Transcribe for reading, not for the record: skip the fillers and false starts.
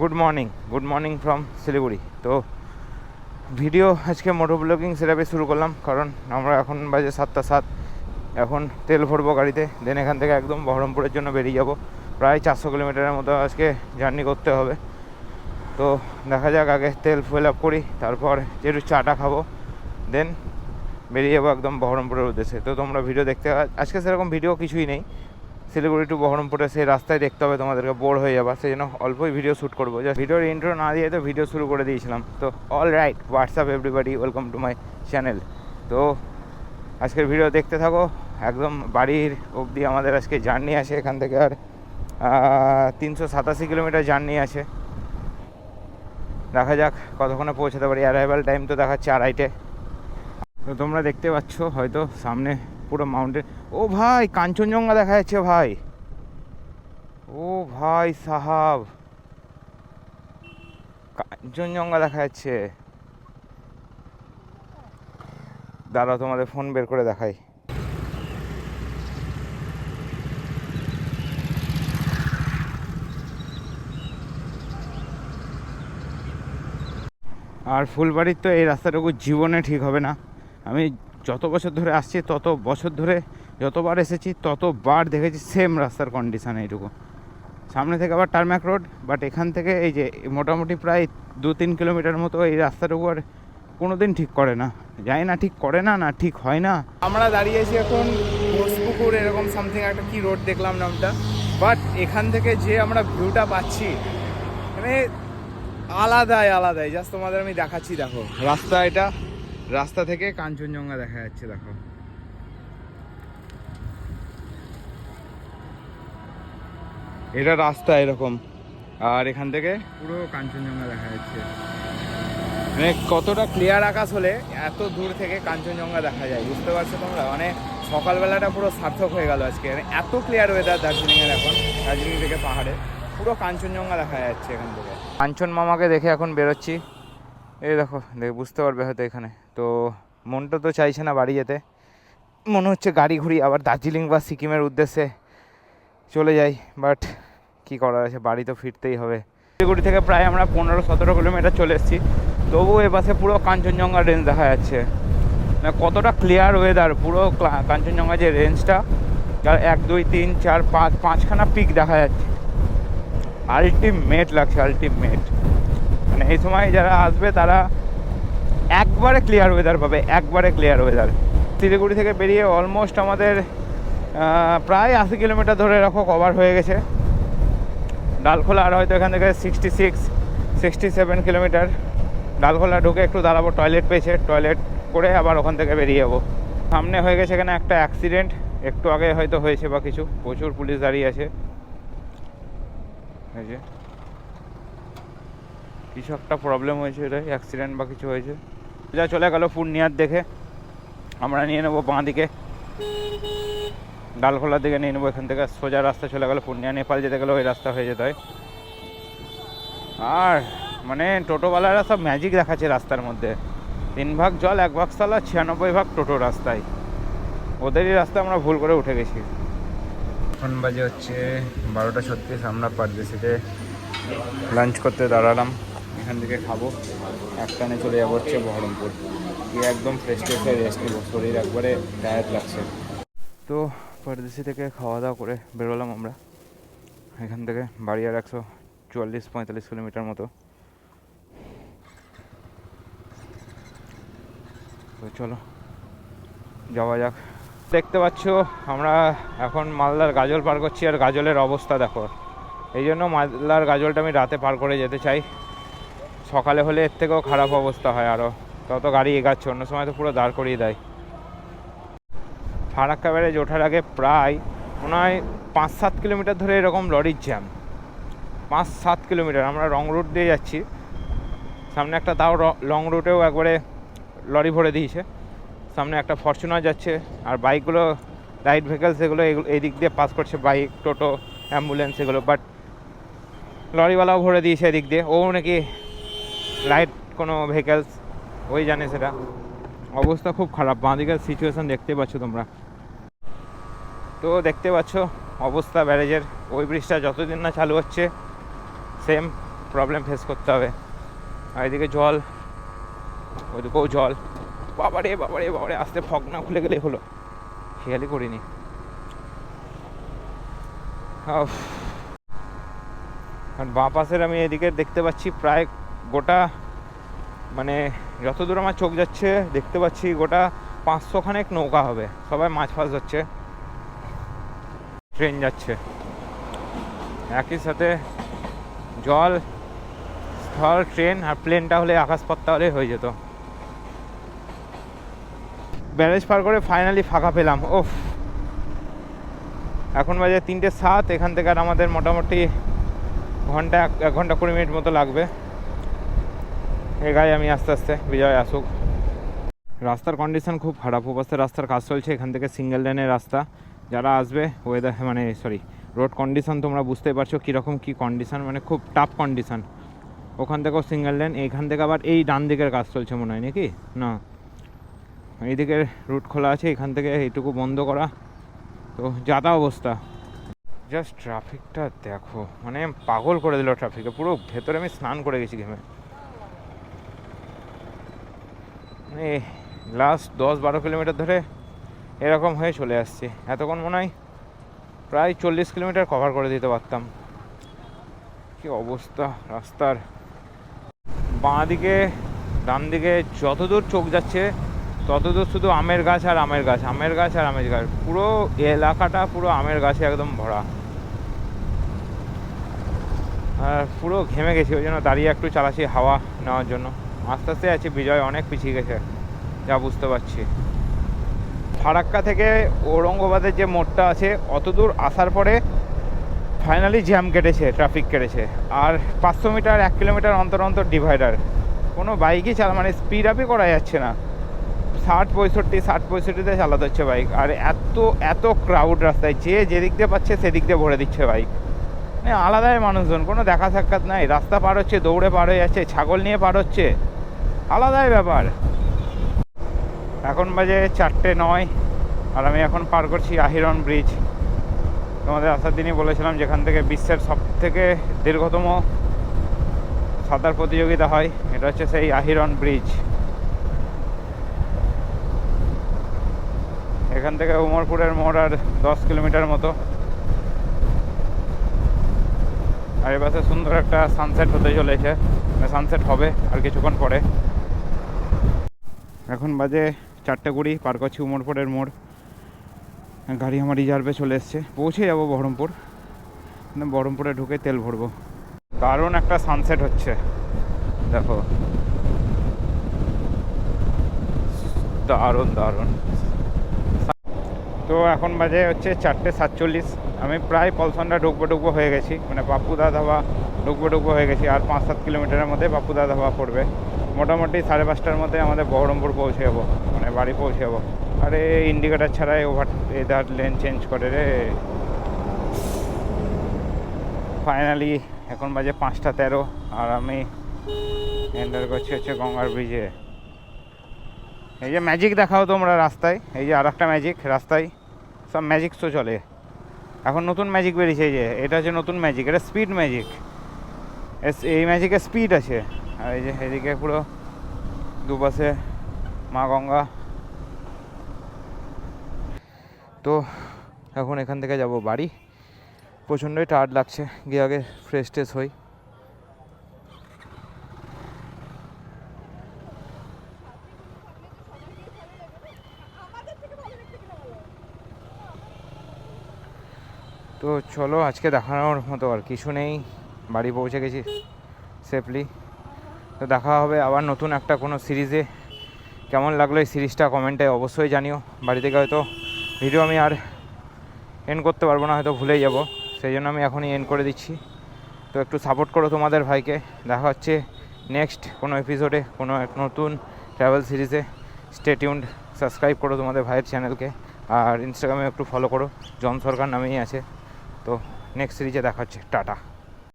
Good morning from Siliguri. তো video আজকে মোটো blogging সেটাপে শুরু করলাম, কারণ আমরা এখন বাজে 7:07। এখন তেল ভরবো গাড়িতে, দেন এখান থেকে একদম বহরমপুরের জন্য বেরিয়ে যাব। প্রায় 400 কিলোমিটারের মতো আজকে জার্নি করতে হবে। তো দেখা যাক, আগে তেল ফুয়েল আপ করি, তারপর একটু চাটা খাবো, দেন বেরিয়ে যাবো একদম বহরমপুরের উদ্দেশ্যে। তো তোমরা ভিডিও দেখতে, আজকে সেরকম ভিডিও কিছুই নেই। শিলিগুড়ি টু বহরমপুরে সেই রাস্তায় দেখতে হবে, তোমাদেরকে বোর হয়ে যাবে, সেই জন্য অল্পই ভিডিও শ্যুট করবো। জাস্ট ভিডিওর ইন্ট্রো না দিয়ে তো ভিডিও শুরু করে দিয়েছিলাম। তো all right, WhatsApp everybody, welcome to my channel. তো আজকের ভিডিও দেখতে থাকো একদম বাড়ির অবধি। আমাদের আজকে জার্নি আছে এখান থেকে, আর 387 কিলোমিটার জার্নি আছে। দেখা যাক কতক্ষণে পৌঁছাতে পারি। অ্যারাইভাল টাইম তো দেখাচ্ছে 2:30। তো তোমরা দেখতে পাচ্ছ হয়তো সামনে পুরো মাউন্টেন। ও ভাই, কাঞ্চনজঙ্ঘা দেখা যাচ্ছে ভাই। ও ভাই সাহাব, কাঞ্চনজঙ্ঘা দেখা যাচ্ছে। দাঁড়াও, তোমাদের ফোন বের করে দেখাই। আর ফুলবাড়ির তো এই রাস্তাটুকু জীবনে ঠিক হবে না। আমি যত বছর ধরে আসছি, তত বছর ধরে যতবার এসেছি ততবার দেখেছি সেম রাস্তার কন্ডিশান এইটুকু। সামনে থেকে আবার টারম্যাক রোড, বাট এখান থেকে এই যে মোটামুটি প্রায় 2-3 কিলোমিটার মতো এই রাস্তাটুকু আর কোনো দিন ঠিক করে না। জানি না ঠিক করে না, না ঠিক হয় না। আমরা দাঁড়িয়েছি এখন ঘোষপুকুর এরকম সামথিং একটা কি রোড দেখলাম নামটা, বাট এখান থেকে যে আমরা ভিউটা পাচ্ছি মানে আলাদাই। জাস্ট তোমাদের আমি দেখাচ্ছি, দেখো রাস্তা, এটা রাস্তা থেকে কাঞ্চনজঙ্ঘা দেখা যাচ্ছে। দেখো এটা রাস্তা এরকম, আর এখান থেকে পুরো কাঞ্চনজঙ্ঘা দেখা যাচ্ছে। মানে কতটা ক্লিয়ার আকাশ হলে এত দূর থেকে কাঞ্চনজঙ্ঘা দেখা যায়, বুঝতে পারছো তোমরা? মানে সকালবেলাটা পুরো সার্থক হয়ে গেল আজকে। মানে এত ক্লিয়ার ওয়েদার দার্জিলিংয়ের এখন, দার্জিলিং থেকে পাহাড়ে পুরো কাঞ্চনজঙ্ঘা দেখা যাচ্ছে এখান থেকে। কাঞ্চন মামাকে দেখে এখন বেরোচ্ছি। এই দেখো, বুঝতে পারবে হয়তো এখানে। তো মনটা তো চাইছে না বাড়ি যেতে, মনে হচ্ছে গাড়ি ঘুরি আবার দার্জিলিং বা সিকিমের উদ্দেশ্যে চলে যাই, বাট কী করার আছে, বাড়ি তো ফিরতেই হবে। শিলিগুড়ি থেকে প্রায় আমরা 15-17 কিলোমিটার চলে এসেছি, তবুও এপাশে পুরো কাঞ্চনজঙ্ঘা রেঞ্জ দেখা যাচ্ছে। মানে কতটা ক্লিয়ার ওয়েদার, পুরো কাঞ্চনজঙ্ঘা যে রেঞ্জটা, যার 1, 2, 3, 4, 5খানা পিক দেখা যাচ্ছে। আলটিমেট লাগছে, আলটিমেট। মানে এই সময় যারা আসবে তারা একবারে ক্লিয়ার ওয়েদার পাবে, একবারে ক্লিয়ার ওয়েদার। শিলিগুড়ি থেকে বেরিয়ে অলমোস্ট আমাদের প্রায় 80 কিলোমিটার ধরে রাখো কভার হয়ে গেছে। ডালখোলা আর হয়তো এখান থেকে 66-67 কিলোমিটার। ডালখোলা ঢুকে একটু দাঁড়াবো, টয়লেট পেয়েছে, টয়লেট করে আবার ওখান থেকে বেরিয়ে যাবো। সামনে হয়ে গেছে এখানে একটা অ্যাক্সিডেন্ট, একটু আগে হয়তো হয়েছে বা কিছু, প্রচুর পুলিশ দাঁড়িয়ে আছে। এই যে কিছু একটা প্রবলেম হয়েছে, এটাই অ্যাক্সিডেন্ট বা কিছু হয়েছে। যা চলে গেল পূর্ণিয়ার দেখে, আমরা নিয়ে নেবো বাঁ দিকে, ডালখোলার দিকে নিয়ে নেবো। এখান থেকে সোজা রাস্তা চলে গেলো পূর্ণিয়া। নেপাল যেতে গেলে ওই রাস্তা হয়ে যেতে হয়। আর মানে টোটোওয়ালারা সব ম্যাজিক দেখাচ্ছে রাস্তার মধ্যে। 3 ভাগ জল, 1 ভাগ সালা, 96 ভাগ টোটো রাস্তায়। ওদেরই রাস্তায় আমরা ভুল করে উঠে গেছি। এখন বাজে হচ্ছে 12:36। আমরা পারদেশিতে লাঞ্চ করতে দাঁড়ালাম, এখান থেকে খাবো, একটানে চলে যাবো হচ্ছে বহরমপুর। গিয়ে একদম ফ্রেশ হয়ে রেস্ট নেবো, শরীর একবারে টায়ার্ড লাগছে। তো পারদেশি থেকে খাওয়া দাওয়া করে বেরোলাম আমরা। এখান থেকে বাড়ি আর 144-45 কিলোমিটার মতো। তো চলো যাওয়া যাক। দেখতে পাচ্ছ আমরা এখন মালদার গাজল পার করছি, আর গাজলের অবস্থা দেখো। এই জন্য মালদার গাজলটা আমি রাতে পার করে যেতে চাই। সকালে হলে এর থেকেও খারাপ অবস্থা হয় আরও, তত গাড়ি এগাচ্ছে, অন্য সময় তো পুরো দাঁড় করিয়ে দেয়। ফারাক্কা ব্যারেজ ওঠার আগে প্রায় মনে হয় 5-7 কিলোমিটার ধরে এরকম লরির জ্যাম। 5-7 কিলোমিটার। আমরা রং রুট দিয়ে যাচ্ছি, সামনে একটা তাও লং রুটেও একবারে লরি ভরে দিয়েছে। সামনে একটা ফরচুনার যাচ্ছে, আর বাইকগুলো লাইট ভেহিকেলস এগুলো এই দিক দিয়ে পাস করছে, বাইক, টোটো, অ্যাম্বুলেন্স এগুলো। বাট লরিওয়ালাও ভরে দিয়েছে এদিক দিয়ে, ও নাকি লাইট কোনো ভেহিকেলস, ওই জানে সেটা। অবস্থা খুব খারাপ, বাঁ দিকের সিচুয়েশান দেখতে পাচ্ছ তোমরা। তো দেখতে পাচ্ছ অবস্থা ব্যারেজের। ওই ব্রিজটা যতদিন না চালু হচ্ছে সেম প্রবলেম ফেস করতে হবে। আর এদিকে জল, ওইদিকেও জল। বাবারে বাবারে বাবারে, আস্তে ফগ না খুলে গেলেই হলো, খেয়ালই করিনি। কারণ বাঁ পাশের আমি এদিকে দেখতে পাচ্ছি প্রায় গোটা, মানে যতদূর আমার চোখ যাচ্ছে দেখতে পাচ্ছি গোটা 500 খানেক নৌকা হবে, সবাই মাছ ফাছ হচ্ছে, ট্রেন যাচ্ছে, একই সাথে জল, স্থল, ট্রেন আর প্লেনটা হলে আকাশপথটা হলে হয়ে যেত। ব্যারেজ পার করে ফাইনালি ফাঁকা পেলাম। ওফ, এখন বাজে 3:07। এখান থেকে আর আমাদের মোটামুটি এক ঘন্টা 20 মিনিট মতো লাগবে। এগাই আমি আস্তে আস্তে, বিজয় আসুক। রাস্তার কন্ডিশন খুব খারাপ, ওপাশে রাস্তার কাজ চলছে, এখান থেকে সিঙ্গেল লেনের রাস্তা। যারা আসবে ওয়েদার মানে রোড কন্ডিশন তোমরা বুঝতে পারছো কীরকম কী কন্ডিশন, মানে খুব টাফ কন্ডিশন। ওখান থেকেও সিঙ্গেল লেন, এইখান থেকে আবার এই ডান দিকের কাজ চলছে মনে হয় নাকি, না এই দিকের রুট খোলা আছে, এখান থেকে এইটুকু বন্ধ করা। তো যাতা অবস্থা, জাস্ট ট্রাফিকটা দেখো, মানে পাগল করে দিল ট্রাফিকে। পুরো ভেতরে আমি স্নান করে গেছি ঘেমে। মানে লাস্ট 10-12 কিলোমিটার ধরে এরকম হয়ে চলে আসছি। এতক্ষণ মনে হয় প্রায় 40 কিলোমিটার কভার করে দিতে পারতাম। কি অবস্থা রাস্তার। বাঁ দিকে ডান দিকে যতদূর চোখ যাচ্ছে ততদূর শুধু আমের গাছ আর আমের গাছ, আমের গাছ আর আমের গাছ। পুরো এলাকাটা পুরো আমের গাছে একদম ভরা। আর পুরো ঘেমে গেছি, ওই জন্য দাঁড়িয়ে একটু চালাচ্ছি হাওয়া নেওয়ার জন্য। আস্তে আস্তে আছি, বিজয় অনেক পিছিয়ে গেছে যা বুঝতে পারছি। ফারাক্কা থেকে ঔরঙ্গাবাদের যে মোড়টা আছে অতদূর আসার পরে ফাইনালি জ্যাম কেটেছে, ট্রাফিক কেটেছে। আর 500 মিটার 1 কিলোমিটার অন্তর অন্তর ডিভাইডার। কোনো বাইকই মানে স্পিড আপই করা যাচ্ছে না। 60-65 চালাতে হচ্ছে বাইক। আর এত ক্রাউড রাস্তায়, যেদিক দিয়ে পাচ্ছে সেদিক দিয়ে ভরে দিচ্ছে বাইক। মানে আলাদাই মানুষজন, কোনো দেখা সাক্ষাৎ নাই। রাস্তা পার হচ্ছে, দৌড়ে পার হয়ে যাচ্ছে, ছাগল নিয়ে পার হচ্ছে, আলাদাই ব্যাপার। এখন বাজে 4:09 আর আমি এখন পার করছি আহিরন ব্রিজ। তোমাদের আসার দিনই বলেছিলাম যেখান থেকে বিশ্বের সবথেকে দীর্ঘতম সাঁতার প্রতিযোগিতা হয়, এটা হচ্ছে সেই আহিরন ব্রিজ। এখান থেকে উমরপুরের মোড় আর 10 কিলোমিটার মতো। আর এ পাশে সুন্দর একটা সানসেট হতে চলেছে, মানে সানসেট হবে আর কিছুক্ষণ পরে। এখন বাজে 4:20, পার করছি উমরপুরের মোড়। গাড়ি আমার রিজার্ভে চলে এসছে, পৌঁছে যাবো বহরমপুর। বহরমপুরে ঢুকে তেল ভরবো। দারুণ একটা সানসেট হচ্ছে দেখো, দারুণ দারুণ। তো এখন বাজে হচ্ছে 4:47। আমি প্রায় পলসনটা ঢুকবো হয়ে গেছি, মানে বাপুদা ধাবা ঢুকবো হয়ে গেছি। আর 5-7 কিলোমিটারের মধ্যে বাপুদা ধাবা পড়বে। মোটামুটি 5:30টার মধ্যে আমাদের বহরমপুর পৌঁছে যাবো, মানে বাড়ি পৌঁছে যাবো। আরে ইন্ডিকেটার ছাড়াই এধার লেন চেঞ্জ করে রে। ফাইনালি এখন বাজে 5:13 আর আমি এন্টার করছি হচ্ছে গঙ্গার ব্রিজে। এই যে ম্যাজিক দেখাও তোমরা রাস্তায়, এই যে আর একটা ম্যাজিক রাস্তায়, সব ম্যাজিক শো চলে। এখন নতুন ম্যাজিক বেরিয়েছে, এই যে এটা হচ্ছে নতুন ম্যাজিক, এটা স্পিড ম্যাজিক। এই ম্যাজিকের স্পিড আছে। আর এই যে এদিকে পুরো দুপাশে মা গঙ্গা। তো এখন এখান থেকে যাব বাড়ি। প্রচণ্ডই টায়ার্ড লাগছে, গিয়ে আগে ফ্রেশ ট্রেশ হই। তো চলো, আজকে দেখানোর মতো আর কিছু নেই, বাড়ি পৌঁছে গেছি সেফলি। তো দেখা হবে আবার নতুন একটা কোনো সিরিজে। কেমন লাগলো এই সিরিজটা কমেন্টে অবশ্যই জানিও। বাড়ি থেকে হয়তো ভিডিও আমি আর এন্ড করতে পারবো না, হয়তো ভুলেই যাব, সেই জন্য আমি এখনই এন্ড করে দিচ্ছি। তো একটু সাপোর্ট করো তোমাদের ভাইকে। দেখা হচ্ছে নেক্সট কোনো এপিসোডে, কোনো এক নতুন ট্রাভেল সিরিজে। স্টে টিউনড, সাবস্ক্রাইব করো তোমাদের ভাইয়ের চ্যানেলকে। আর ইনস্টাগ্রামে একটু ফলো করো, জন সরকার নামেই আছে। তো নেক্সট সিরিজে দেখা হচ্ছে, টাটা।